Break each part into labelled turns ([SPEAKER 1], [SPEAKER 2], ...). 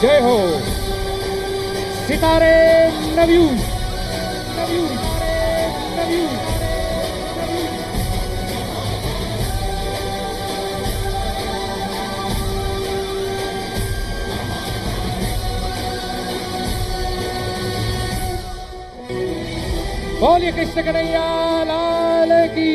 [SPEAKER 1] जय हो सितारे नवयुग नवयुग नवयुग। बोलिए कृष्ण कन्हैया लाल की।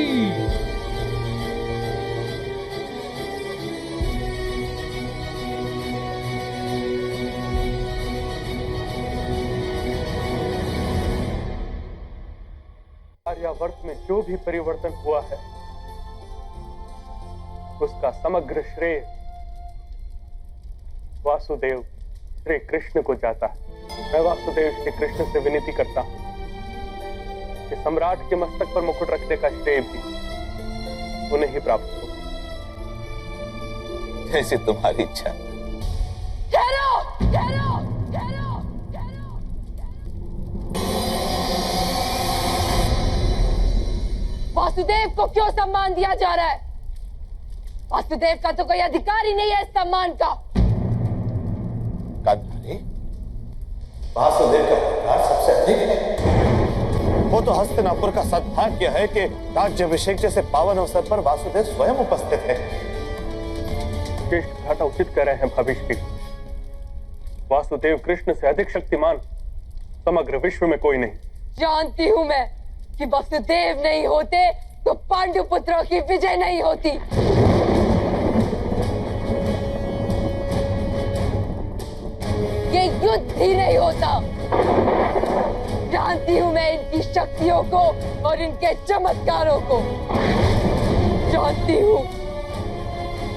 [SPEAKER 2] आर्यावर्त में जो भी परिवर्तन हुआ है उसका समग्र श्रेय वासुदेव श्री कृष्ण को जाता है। मैं वासुदेव श्री कृष्ण से विनती करता हूं कि सम्राट के मस्तक पर मुकुट रखने का श्रेय भी उन्हें ही प्राप्त हो।
[SPEAKER 3] जैसी तुम्हारी इच्छा।
[SPEAKER 4] ठहरो, ठहरो, ठहरो, ठहरो। वासुदेव को क्यों सम्मान दिया जा रहा है? वासुदेव का तो कोई अधिकार ही नहीं है इस सम्मान का।
[SPEAKER 3] गांधारी, वासुदेव का अधिकार सबसे अधिक है। वो तो हस्तिनापुर का सद्भाग्य है कि राज्याभिषेक जैसे पावन अवसर पर वासुदेव स्वयं उपस्थित है।
[SPEAKER 2] ज्येष्ठ भ्राता उचित कह रहे हैं भविष्य। वासुदेव कृष्ण से अधिक शक्तिमान समग्र विश्व में कोई नहीं।
[SPEAKER 4] जानती हूं मैं कि वासुदेव नहीं होते तो पांडु पुत्रों की विजय नहीं होती। ये युद्ध ही नहीं होता। जानती हूं मैं इनकी शक्तियों को और इनके चमत्कारों को। जानती हूं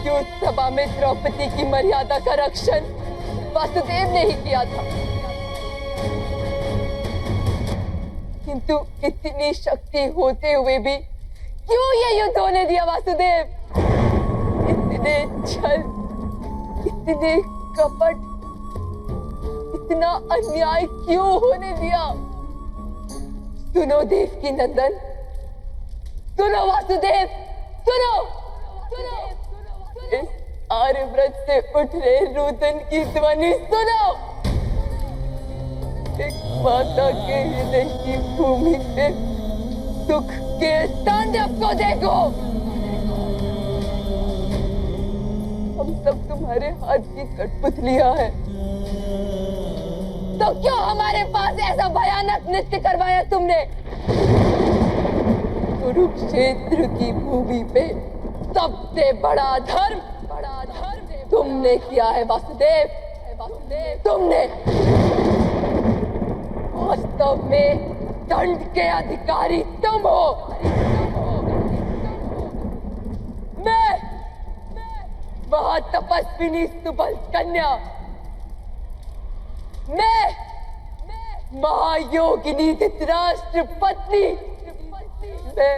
[SPEAKER 4] कि उस सभा में द्रौपदी की मर्यादा का रक्षण वासुदेव ने ही किया था, किंतु इतनी शक्ति होते हुए भी क्यों ये युद्ध होने दिया वासुदेव? इतने छल, इतने कपट, इतना अन्याय क्यों होने दिया? सुनो देवकी नंदन, सुनो वासुदेव, सुनो, सुनो, इस आर्यव्रत से उठ रहे रुदन की ध्वनि सुनो। एक माता के हृदय की भूमि पे दुख के तांडव को देखो। हम सब तुम्हारे हाथ की कठपुतलियां हैं, तो क्यों हमारे पास ऐसा भयानक नृत्य करवाया तुमने? कुरुक्षेत्र की भूमि पे सबसे बड़ा धर्म तुमने किया है वासुदेव, तुमने। वास्तव में दंड के अधिकारी तुम हो। मैं महातपस्विनी सुबल कन्या, मैं महायोगिनी धृतराष्ट्र पत्नी, मैं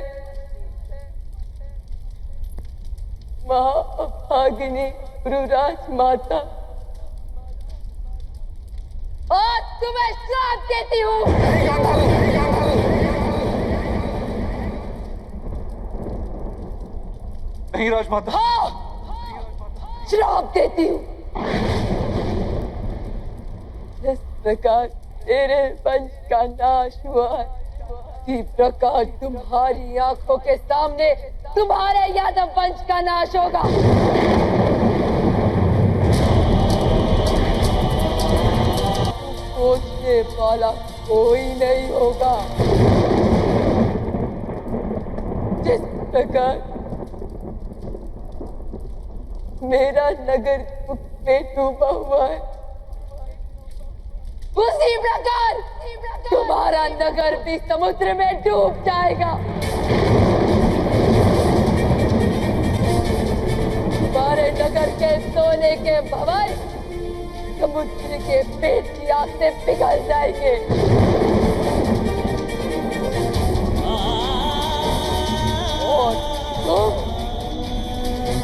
[SPEAKER 4] महाभागिनी गुरुराज माता और तुम्हें श्राप देती हूँ।
[SPEAKER 3] नहीं राजमाता।
[SPEAKER 4] हाँ, श्राप देती हूँ। जिस प्रकार तेरे वंश का नाश हुआ है, इसी प्रकार तुम्हारी आंखों के सामने तुम्हारे यादव वंश का नाश होगा। सोचने वाला कोई नहीं होगा। जिस प्रकार मेरा नगर दुख में डूबा हुआ है, उसी प्रकार तुम्हारा नगर भी समुद्र में डूब जाएगा। तुम्हारे नगर के सोने के भवन समुद्र के पेट की आग से पिघल जाएंगे। और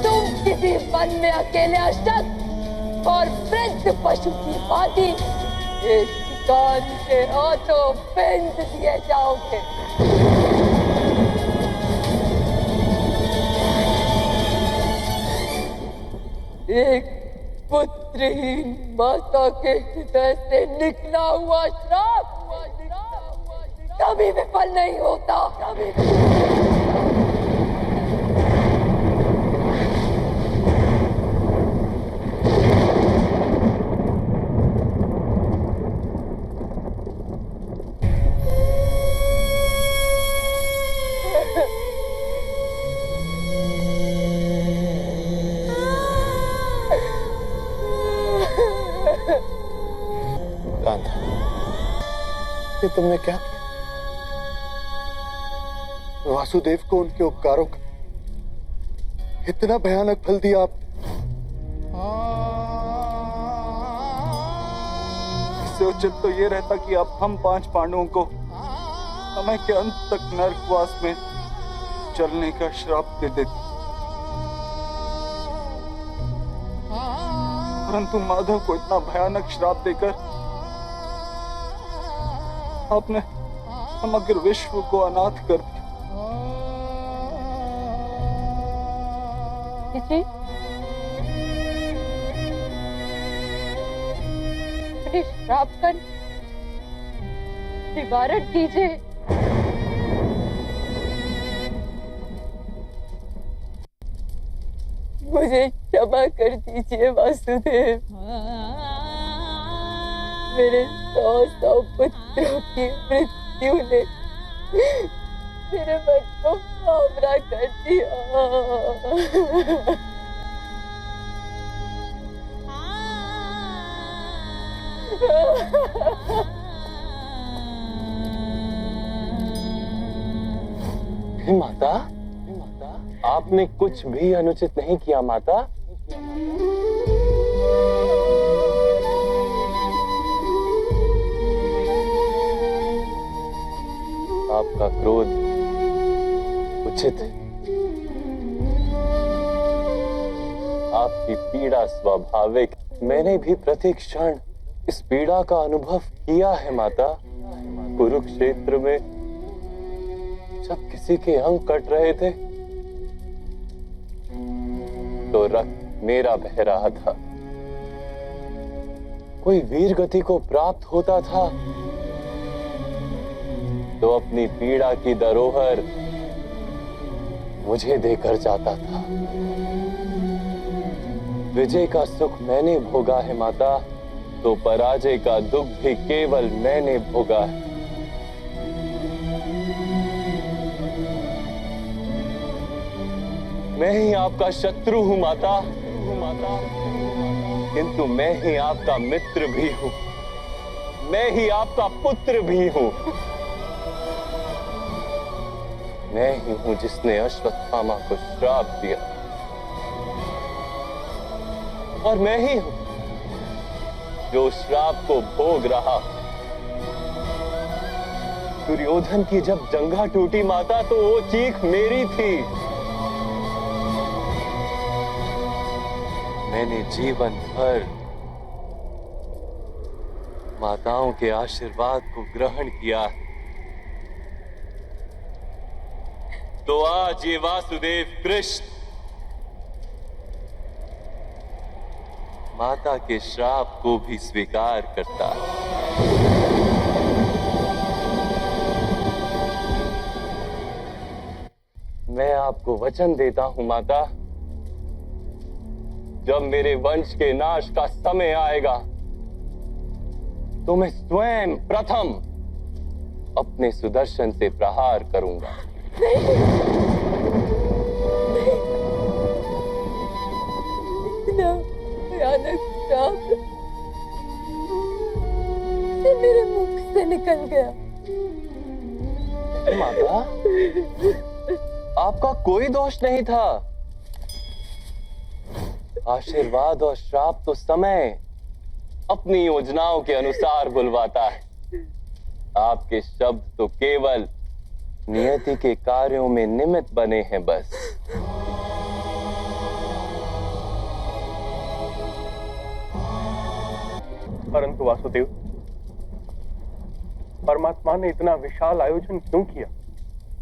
[SPEAKER 4] तुम किसी वन में अकेले अशक्त और वृद्ध पशु की भांति एक शिकार के हाथों फेंक दिए जाओगे। एक पुत्रहीन माता के हृदय से निकला हुआ श्राप कभी विफल नहीं होता।
[SPEAKER 3] कांता, ये तुमने क्या किया? वासुदेव को उनके उपकारों का इतना भयानक फल दिया आप।
[SPEAKER 5] इससे उचित तो ये रहता कि अब हम 5 पांडवों को समय के अंत तक नरकवास में चलने का श्राप दे देते, परंतु माधव को इतना भयानक श्राप देकर आपने समग्र विश्व को अनाथ कर दिया।
[SPEAKER 4] मुझे श्राप कर निवारण कीजिए। मुझे क्षमा कर दीजिए वासुदेव। मेरे 100 पुत्रों की मृत्यु ने मेरे मन को भावना कर दिया।
[SPEAKER 2] माता, आपने कुछ भी अनुचित नहीं किया माता। आपका क्रोध उचित है, आपकी पीड़ा स्वाभाविक। मैंने भी प्रति क्षण इस पीड़ा का अनुभव किया है माता। कुरुक्षेत्र में जब किसी के अंग कट रहे थे तो रक्त मेरा बह रहा था, कोई वीर गति को प्राप्त होता था तो अपनी पीड़ा की धरोहर मुझे देकर जाता था। विजय का सुख मैंने भोगा है माता, तो पराजय का दुख भी केवल मैंने भोगा है। मैं ही आपका शत्रु हूं माता, किंतु मैं ही आपका मित्र भी हूं, मैं ही आपका पुत्र भी हूं। मैं ही हूं जिसने अश्वत्थामा को श्राप दिया, और मैं ही हूं जो श्राप को भोग रहा। दुर्योधन की जब जंघा टूटी माता तो वो चीख मेरी थी। मैंने जीवन भर माताओं के आशीर्वाद को ग्रहण किया, तो आज ये वासुदेव कृष्ण माता के श्राप को भी स्वीकार करता है। मैं आपको वचन देता हूं माता, जब मेरे वंश के नाश का समय आएगा तो मैं स्वयं प्रथम अपने सुदर्शन से प्रहार करूंगा।
[SPEAKER 4] इतना भयानक श्राप से मेरे मुख से निकल गया।
[SPEAKER 2] माता, आपका कोई दोष नहीं था। आशीर्वाद और श्राप तो समय अपनी योजनाओं के अनुसार बुलवाता है। आपके शब्द तो केवल नियति के कार्यों में निमित्त बने हैं बस। परंतु वासुदेव, परमात्मा ने इतना विशाल आयोजन क्यों किया?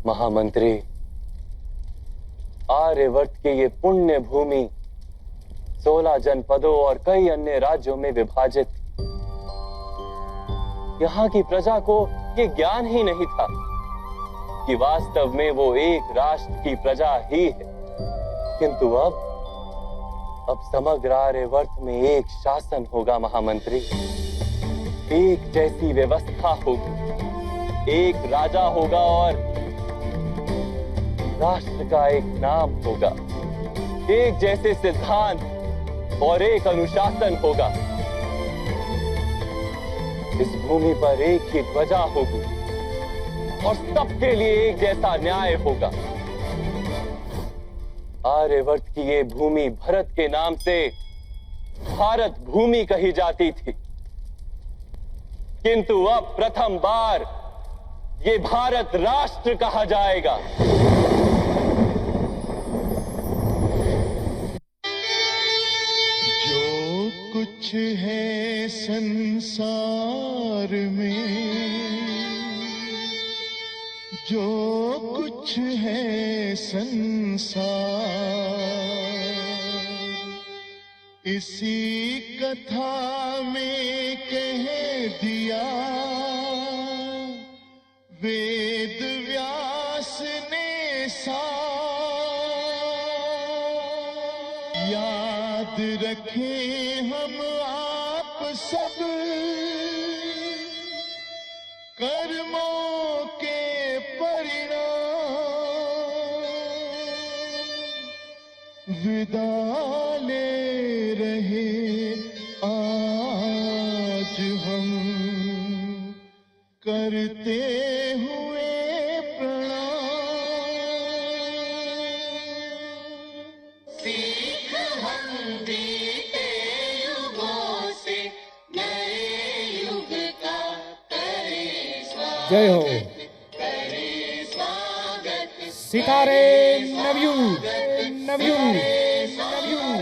[SPEAKER 2] महामंत्री, आर्यवर्त की ये पुण्य भूमि 16 जनपदों और कई अन्य राज्यों में विभाजित। यहाँ की प्रजा को ये ज्ञान ही नहीं था कि वास्तव में वो एक राष्ट्र की प्रजा ही है। किंतु अब समग्र आर्यवर्त में एक शासन होगा महामंत्री, एक जैसी व्यवस्था होगी, एक राजा होगा और राष्ट्र का एक नाम होगा, एक जैसे सिद्धांत और एक अनुशासन होगा। इस भूमि पर एक ही ध्वजा होगी और सबके लिए एक जैसा न्याय होगा। आर्यवर्त की ये भूमि भरत के नाम से भारत भूमि कही जाती थी, किंतु अब प्रथम बार ये भारत राष्ट्र कहा जाएगा।
[SPEAKER 6] जो कुछ है संसार में, जो कुछ है संसार, इसी कथा में कह दिया वेद व्यास ने याद रखें हम आप सब कर्मों के परिणाम, विदा ले रहे आज हम करते हुए प्रणाम। सीख हम बीते युगों से नए युग का करें स्वागत,
[SPEAKER 1] जय हो।
[SPEAKER 6] करें स्वागत,
[SPEAKER 1] सितारे नवयुग, नवयुग, नवयुग।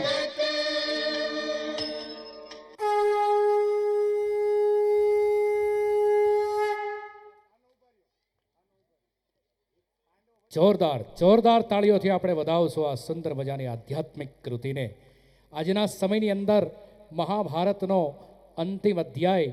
[SPEAKER 1] જોરદાર જોરદાર તાળીઓથી આપણે વધાવશું આ સુંદર મજાની આધ્યાત્મિક કૃતિને. આજના સમયની અંદર મહાભારતનો અંતિમ અધ્યાય